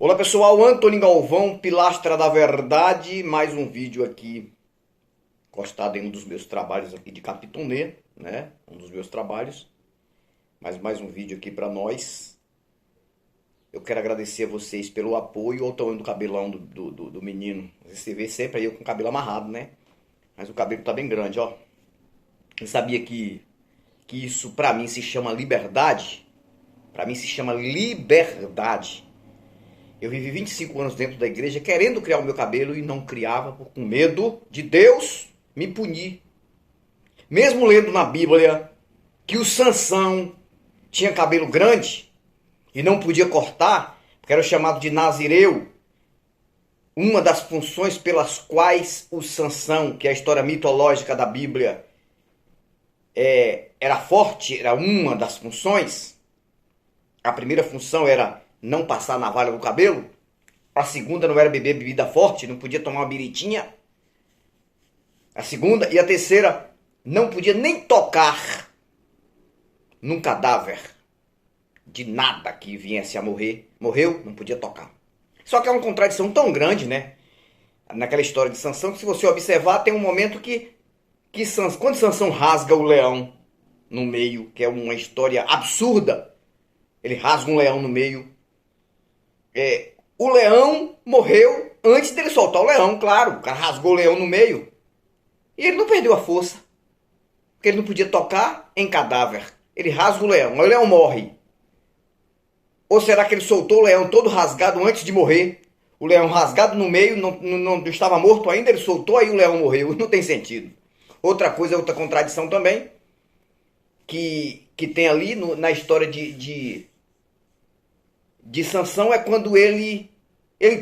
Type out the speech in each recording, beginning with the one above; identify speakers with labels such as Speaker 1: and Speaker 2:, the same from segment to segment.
Speaker 1: Olá pessoal, Antônio Galvão, Pilastra da Verdade, mais um vídeo aqui, encostado em um dos meus trabalhos aqui de Capitonê, né? Um dos meus trabalhos, mas mais um vídeo aqui para nós. Eu quero agradecer a vocês pelo apoio. Olha o tamanho do cabelão do menino. Você vê sempre aí eu com o cabelo amarrado, né? Mas o cabelo tá bem grande, ó. Você sabia que isso pra mim se chama liberdade? Pra mim se chama liberdade. Eu vivi 25 anos dentro da igreja querendo criar o meu cabelo e não criava com medo de Deus me punir. Mesmo lendo na Bíblia que o Sansão tinha cabelo grande e não podia cortar, porque era chamado de nazireu. Uma das funções pelas quais o Sansão, que é a história mitológica da Bíblia, era forte, era uma das funções. A primeira função era não passar navalha no cabelo. A segunda não era beber bebida forte, não podia tomar uma biritinha. A segunda e a terceira, não podia nem tocar num cadáver de nada que viesse a morrer. Morreu, não podia tocar. Só que é uma contradição tão grande, né? Naquela história de Sansão, que se você observar, tem um momento quando Sansão rasga o leão no meio, que é uma história absurda, ele rasga um leão no meio. O leão morreu antes dele soltar o leão, claro. O cara rasgou o leão no meio. E ele não perdeu a força. Porque ele não podia tocar em cadáver. Ele rasga o leão morre. Ou será que ele soltou o leão todo rasgado antes de morrer? O leão rasgado no meio, não estava morto ainda, ele soltou, aí o leão morreu. Não tem sentido. Outra coisa, outra contradição também, que tem ali na história de Sansão, é quando ele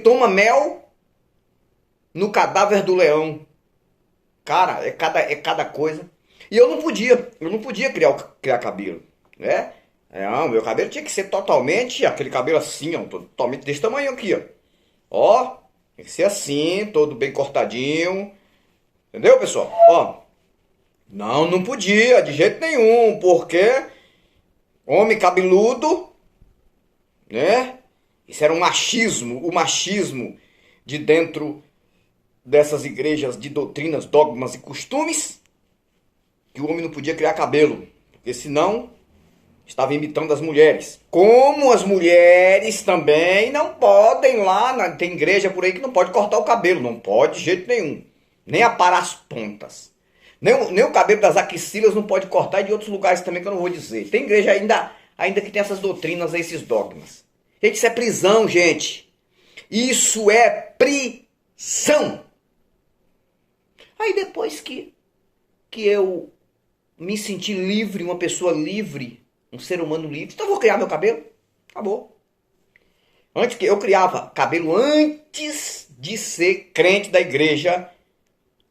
Speaker 1: toma mel no cadáver do leão. Cara, é cada coisa. E eu não podia criar cabelo, né? O meu cabelo tinha que ser totalmente, aquele cabelo assim, ó, totalmente desse tamanho aqui, ó. Ó, tem que ser assim, todo bem cortadinho. Entendeu, pessoal? Ó, não podia, de jeito nenhum, porque homem cabeludo, né? Isso era um machismo, o machismo de dentro dessas igrejas de doutrinas, dogmas e costumes, que o homem não podia criar cabelo, porque senão estava imitando as mulheres. Como as mulheres também não podem tem igreja por aí que não pode cortar o cabelo, não pode de jeito nenhum, nem aparar as pontas. Nem o cabelo das axilas não pode cortar, e de outros lugares também que eu não vou dizer. Tem igreja ainda que tem essas doutrinas, esses dogmas. Gente, isso é prisão, gente. Isso é prisão. Aí depois que eu me senti livre, uma pessoa livre, um ser humano livre, então eu vou criar meu cabelo. Acabou. Antes que eu criava cabelo antes de ser crente da igreja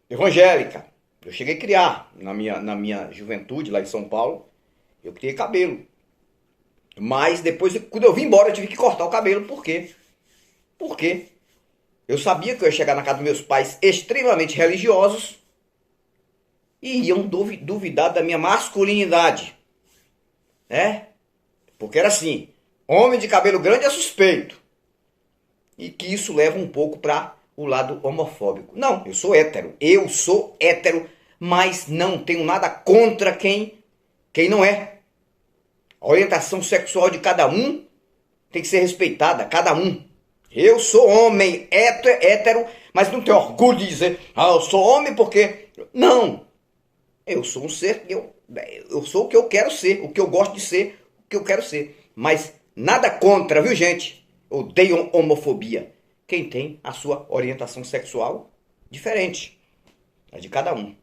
Speaker 1: evangélica. Eu cheguei a criar na minha juventude lá em São Paulo. Eu criei cabelo. Mas depois, quando eu vim embora, eu tive que cortar o cabelo. Por quê? Porque eu sabia que eu ia chegar na casa dos meus pais extremamente religiosos e iam duvidar da minha masculinidade. Né? Porque era assim, homem de cabelo grande é suspeito. E que isso leva um pouco para o lado homofóbico. Não, eu sou hétero, mas não tenho nada contra quem não é. A orientação sexual de cada um tem que ser respeitada, cada um. Eu sou homem, hétero, mas não tenho orgulho de dizer, eu sou homem porque... Não, eu sou um ser, eu sou o que eu quero ser, o que eu gosto de ser, o que eu quero ser. Mas nada contra, viu, gente? Odeio homofobia. Quem tem a sua orientação sexual diferente. É de cada um.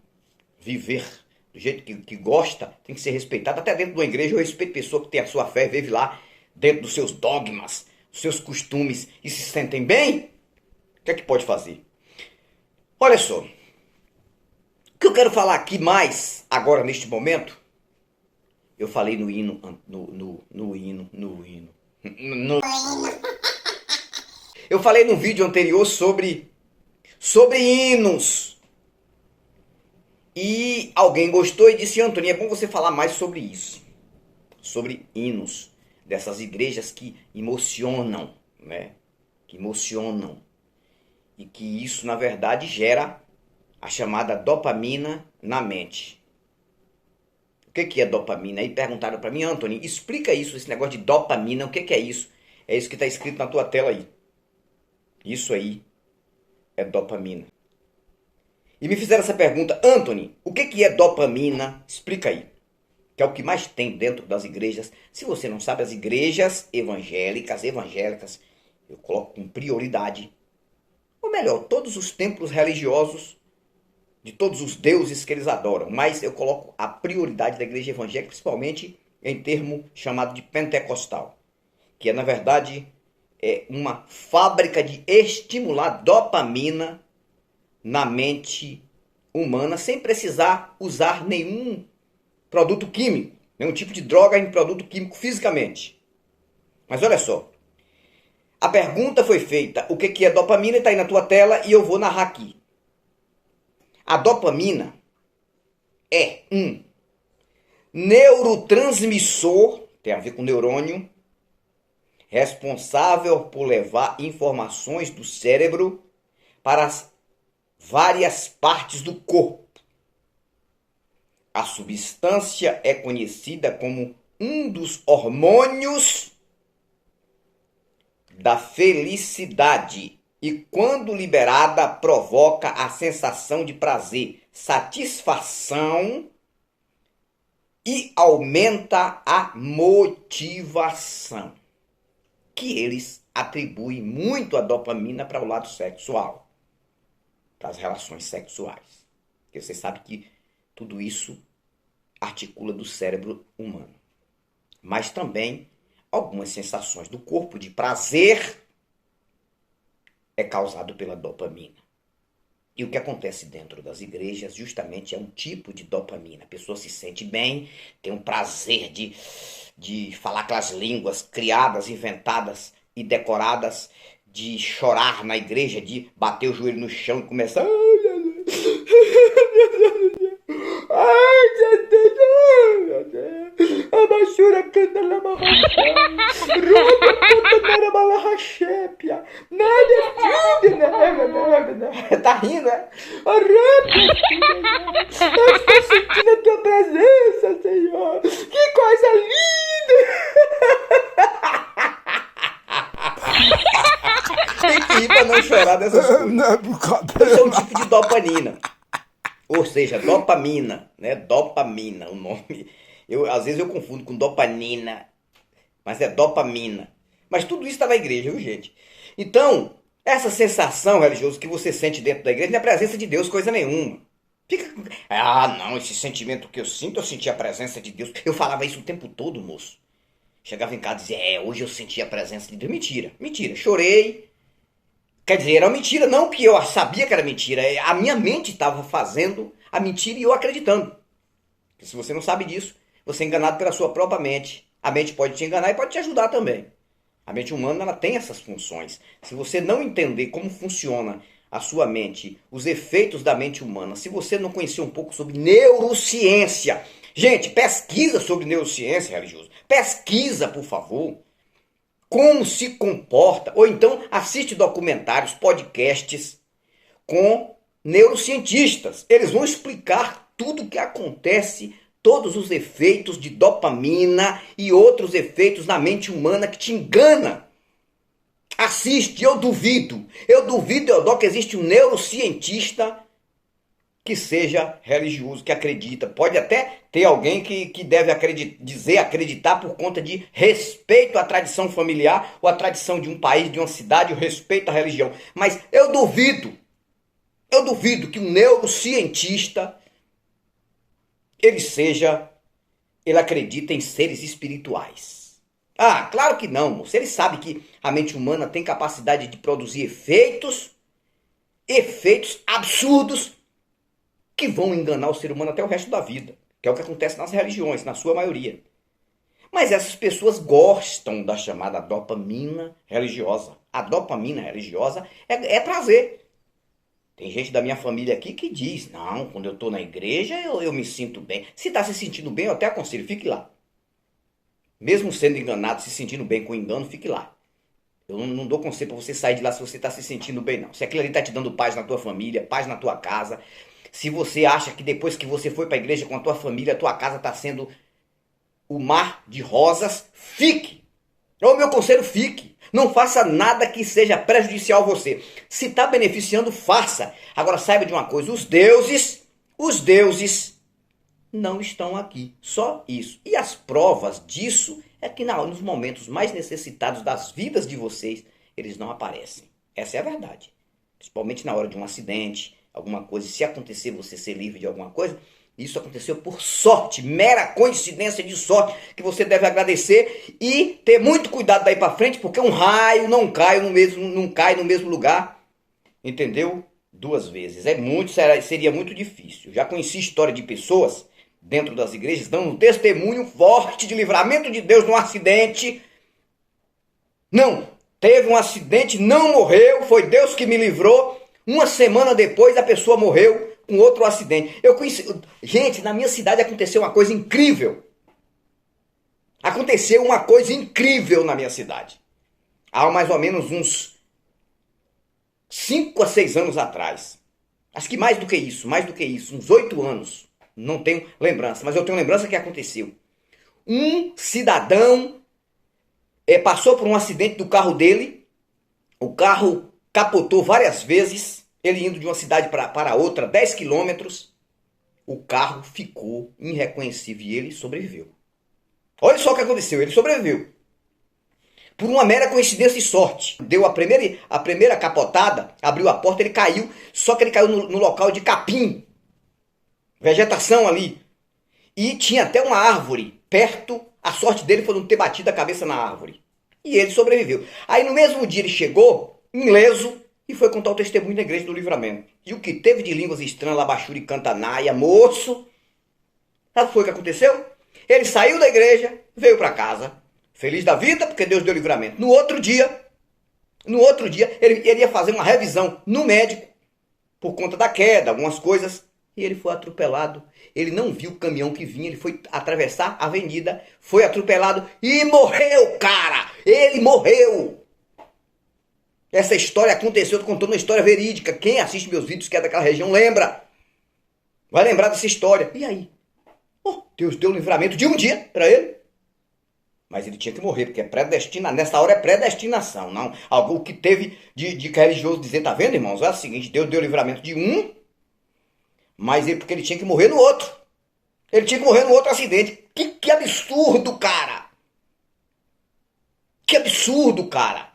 Speaker 1: Viver do jeito que gosta tem que ser respeitado. Até dentro de uma igreja eu respeito pessoa que tem a sua fé, vive lá dentro dos seus dogmas, dos seus costumes e se sentem bem. O que é que pode fazer? Olha só. O que eu quero falar aqui mais agora neste momento, eu falei no hino, eu falei no vídeo anterior sobre hinos. E alguém gostou e disse, Antônio, é bom você falar mais sobre isso. Sobre hinos. Dessas igrejas que emocionam, né? que emocionam, e que isso, na verdade, gera a chamada dopamina na mente. O que é dopamina? Aí perguntaram para mim, Anthony, explica isso, esse negócio de dopamina, o que é isso? É isso que está escrito na tua tela aí. Isso aí é dopamina. E me fizeram essa pergunta, Anthony, o que é dopamina? Explica aí. Que é o que mais tem dentro das igrejas. Se você não sabe, as igrejas evangélicas, eu coloco com prioridade. Ou melhor, todos os templos religiosos de todos os deuses que eles adoram. Mas eu coloco a prioridade da igreja evangélica, principalmente em termo chamado de pentecostal. Que é, na verdade, uma fábrica de estimular dopamina na mente humana sem precisar usar nenhum produto químico, nenhum tipo de droga em produto químico fisicamente. Mas olha só, a pergunta foi feita, o que é dopamina? Está aí na tua tela e eu vou narrar aqui. A dopamina é um neurotransmissor, tem a ver com neurônio, responsável por levar informações do cérebro para as várias partes do corpo. A substância é conhecida como um dos hormônios da felicidade e, quando liberada, provoca a sensação de prazer, satisfação e aumenta a motivação, que eles atribuem muito a dopamina para o lado sexual, para as relações sexuais. Porque você sabe que tudo isso articula do cérebro humano. Mas também algumas sensações do corpo de prazer é causado pela dopamina. E o que acontece dentro das igrejas justamente é um tipo de dopamina. A pessoa se sente bem, tem um prazer de falar aquelas línguas criadas, inventadas e decoradas, de chorar na igreja, de bater o joelho no chão e começar... Abashura canta la marracha, roda canta na balachépia, nada tá rindo, é? Eu estou sentindo a tua presença, Senhor. Que coisa linda! Tem que ir pra não chorar dessas coisas. Esse é um tipo de dopamina. Ou seja, dopamina, né? Dopamina, o nome. Às vezes eu confundo com dopamina, mas é dopamina. Mas tudo isso está na igreja, viu, gente? Então, essa sensação religiosa que você sente dentro da igreja não é a presença de Deus, coisa nenhuma. Não, esse sentimento que eu sinto, eu senti a presença de Deus. Eu falava isso o tempo todo, moço. Chegava em casa e dizia, hoje eu senti a presença de Deus. Mentira, chorei. Quer dizer, era mentira, não que eu sabia que era mentira. A minha mente estava fazendo a mentira e eu acreditando. Porque se você não sabe disso, você é enganado pela sua própria mente. A mente pode te enganar e pode te ajudar também. A mente humana ela tem essas funções. Se você não entender como funciona a sua mente, os efeitos da mente humana, se você não conhecer um pouco sobre neurociência... Gente, pesquisa sobre neurociência, religioso. Pesquisa, por favor, como se comporta. Ou então assiste documentários, podcasts com neurocientistas. Eles vão explicar tudo o que acontece, todos os efeitos de dopamina e outros efeitos na mente humana que te engana. Assiste, eu duvido, Eudó, que existe um neurocientista que seja religioso, que acredita. Pode até ter alguém que deve acreditar por conta de respeito à tradição familiar ou à tradição de um país, de uma cidade, o respeito à religião. Mas eu duvido que um neurocientista ele acredita em seres espirituais. Claro que não, moço. Ele sabe que a mente humana tem capacidade de produzir efeitos absurdos que vão enganar o ser humano até o resto da vida, que é o que acontece nas religiões, na sua maioria. Mas essas pessoas gostam da chamada dopamina religiosa. A dopamina religiosa é prazer. Tem gente da minha família aqui que diz, não, quando eu estou na igreja eu me sinto bem. Se está se sentindo bem, eu até aconselho, fique lá. Mesmo sendo enganado, se sentindo bem com engano, fique lá. Eu não dou conselho para você sair de lá se você está se sentindo bem, não. Se aquilo ali está te dando paz na tua família, paz na tua casa, se você acha que depois que você foi para a igreja com a tua família, a tua casa está sendo o mar de rosas, fique. É o meu conselho, fique. Não faça nada que seja prejudicial a você. Se está beneficiando, faça. Agora saiba de uma coisa, os deuses não estão aqui. Só isso. E as provas disso é que nos momentos mais necessitados das vidas de vocês, eles não aparecem. Essa é a verdade. Principalmente na hora de um acidente, alguma coisa. Se acontecer você ser livre de alguma coisa, isso aconteceu por sorte, mera coincidência de sorte, que você deve agradecer e ter muito cuidado daí para frente, porque um raio não cai no mesmo lugar, entendeu? 2 vezes. Seria muito difícil. Já conheci história de pessoas dentro das igrejas dando um testemunho forte de livramento de Deus num acidente. Não, teve um acidente, não morreu, foi Deus que me livrou. Uma semana depois a pessoa morreu com outro acidente. Eu conheci, gente, na minha cidade aconteceu uma coisa incrível. Aconteceu uma coisa incrível na minha cidade. Há mais ou menos uns 5 a 6 anos atrás. Acho que mais do que isso, uns 8 anos. Não tenho lembrança, mas eu tenho lembrança que aconteceu. Um cidadão passou por um acidente do carro dele. O carro capotou várias vezes. Ele indo de uma cidade para outra, 10 quilômetros. O carro ficou irreconhecível e ele sobreviveu. Olha só o que aconteceu, ele sobreviveu. Por uma mera coincidência e sorte. Deu a primeira capotada, abriu a porta, ele caiu. Só que ele caiu no local de capim. Vegetação ali. E tinha até uma árvore perto. A sorte dele foi não ter batido a cabeça na árvore. E ele sobreviveu. Aí no mesmo dia ele chegou, ileso, e foi contar o testemunho na igreja do Livramento. E o que teve de línguas estranhas, labachura e cantanaia, moço. Sabe o que foi que aconteceu? Ele saiu da igreja, veio para casa, feliz da vida, porque Deus deu livramento. No outro dia, ele ia fazer uma revisão no médico, por conta da queda, algumas coisas, e ele foi atropelado. Ele não viu o caminhão que vinha, ele foi atravessar a avenida, foi atropelado e morreu, cara! Ele morreu! Essa história aconteceu, eu tô contando uma história verídica. Quem assiste meus vídeos que é daquela região lembra. Vai lembrar dessa história. E aí? Oh, Deus deu livramento de um dia para ele. Mas ele tinha que morrer, porque é predestina. Nessa hora é predestinação, não. Algo que teve de religioso dizer, tá vendo, irmãos? É o seguinte, Deus deu livramento de um, mas porque ele tinha que morrer no outro. Ele tinha que morrer no outro acidente. Que absurdo, cara! Que absurdo, cara!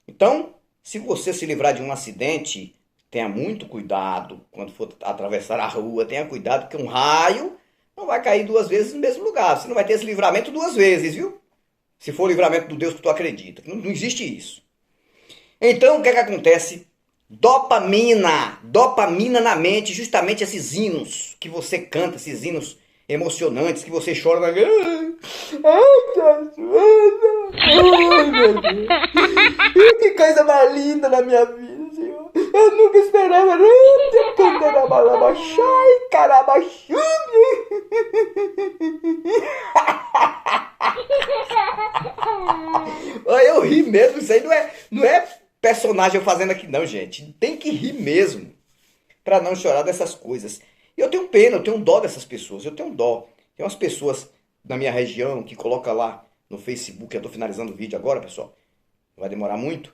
Speaker 1: Então, se você se livrar de um acidente, tenha muito cuidado quando for atravessar a rua, tenha cuidado porque um raio não vai cair 2 vezes no mesmo lugar. Você não vai ter esse livramento 2 vezes, viu? Se for o livramento do Deus que tu acredita. Não existe isso. Então, o que é que acontece? Dopamina na mente, justamente esses hinos que você canta, esses hinos emocionantes que você chora na... Ai, meu Deus. Que coisa mais linda na minha vida, Senhor. Eu nunca esperava. Eu ri mesmo, isso aí não é personagem eu fazendo aqui não, gente. Tem que rir mesmo, pra não chorar dessas coisas. E eu tenho pena, eu tenho dó dessas pessoas, eu tenho dó. Tem umas pessoas da minha região que colocam lá no Facebook, eu tô finalizando o vídeo agora, pessoal, não vai demorar muito,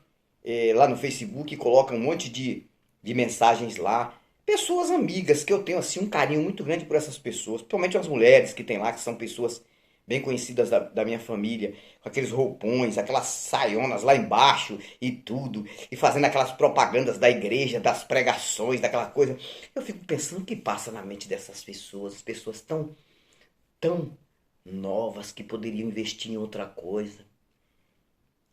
Speaker 1: lá no Facebook colocam um monte de mensagens lá, pessoas amigas, que eu tenho assim um carinho muito grande por essas pessoas, principalmente as mulheres que tem lá, que são pessoas bem conhecidas da minha família, com aqueles roupões, aquelas saionas lá embaixo e tudo, e fazendo aquelas propagandas da igreja, das pregações, daquela coisa. Eu fico pensando o que passa na mente dessas pessoas, as pessoas tão novas que poderiam investir em outra coisa.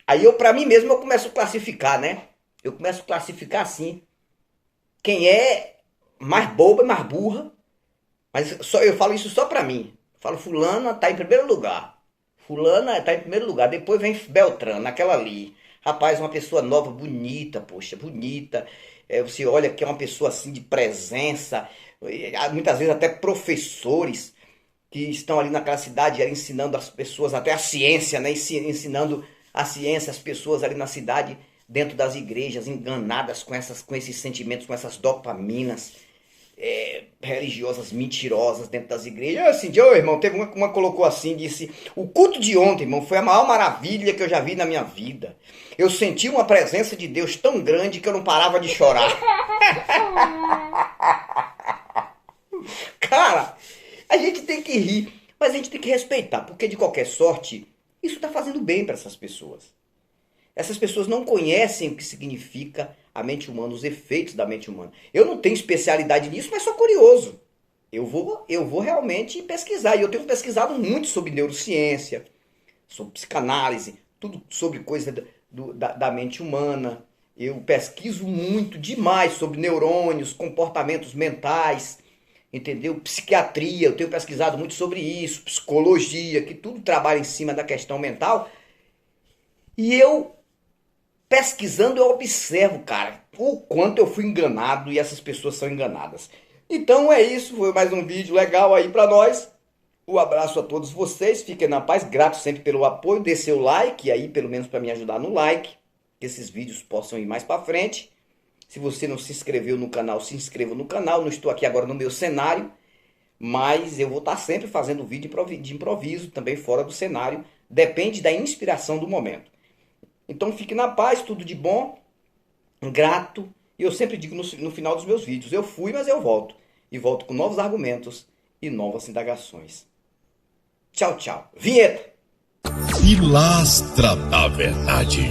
Speaker 1: Aí pra mim mesmo, eu começo a classificar, né? Eu começo a classificar assim, quem é mais boba e mais burra, mas eu falo isso só pra mim. Falo, fulana tá em primeiro lugar. Fulana tá em primeiro lugar. Depois vem Beltrano, aquela ali. Rapaz, uma pessoa nova, bonita, poxa, bonita. Você olha que é uma pessoa assim de presença. Muitas vezes até professores que estão ali naquela cidade ensinando as pessoas até a ciência, né? Ensinando a ciência, as pessoas ali na cidade, dentro das igrejas, enganadas com esses sentimentos, com essas dopaminas religiosas mentirosas dentro das igrejas. Assim, irmão, teve uma colocou assim, disse: o culto de ontem, irmão, foi a maior maravilha que eu já vi na minha vida. Eu senti uma presença de Deus tão grande que eu não parava de chorar. Cara, a gente tem que rir, mas a gente tem que respeitar, porque de qualquer sorte, isso está fazendo bem para essas pessoas. Essas pessoas não conhecem o que significa a mente humana, os efeitos da mente humana. Eu não tenho especialidade nisso, mas sou curioso. Eu vou realmente pesquisar. E eu tenho pesquisado muito sobre neurociência, sobre psicanálise, tudo sobre coisa da mente humana. Eu pesquiso muito, demais, sobre neurônios, comportamentos mentais, entendeu? Psiquiatria, eu tenho pesquisado muito sobre isso, psicologia, que tudo trabalha em cima da questão mental. E eu, pesquisando, eu observo, cara, o quanto eu fui enganado e essas pessoas são enganadas. Então é isso, foi mais um vídeo legal aí pra nós. Um abraço a todos vocês, fiquem na paz, grato sempre pelo apoio, dê seu like aí, pelo menos pra me ajudar no like, que esses vídeos possam ir mais pra frente. Se você não se inscreveu no canal, se inscreva no canal. Não estou aqui agora no meu cenário, mas eu vou estar sempre fazendo vídeo de improviso, também fora do cenário. Depende da inspiração do momento. Então fique na paz, tudo de bom, grato. E eu sempre digo no final dos meus vídeos: eu fui, mas eu volto. E volto com novos argumentos e novas indagações. Tchau, tchau. Vinheta!
Speaker 2: Pilastra da Verdade.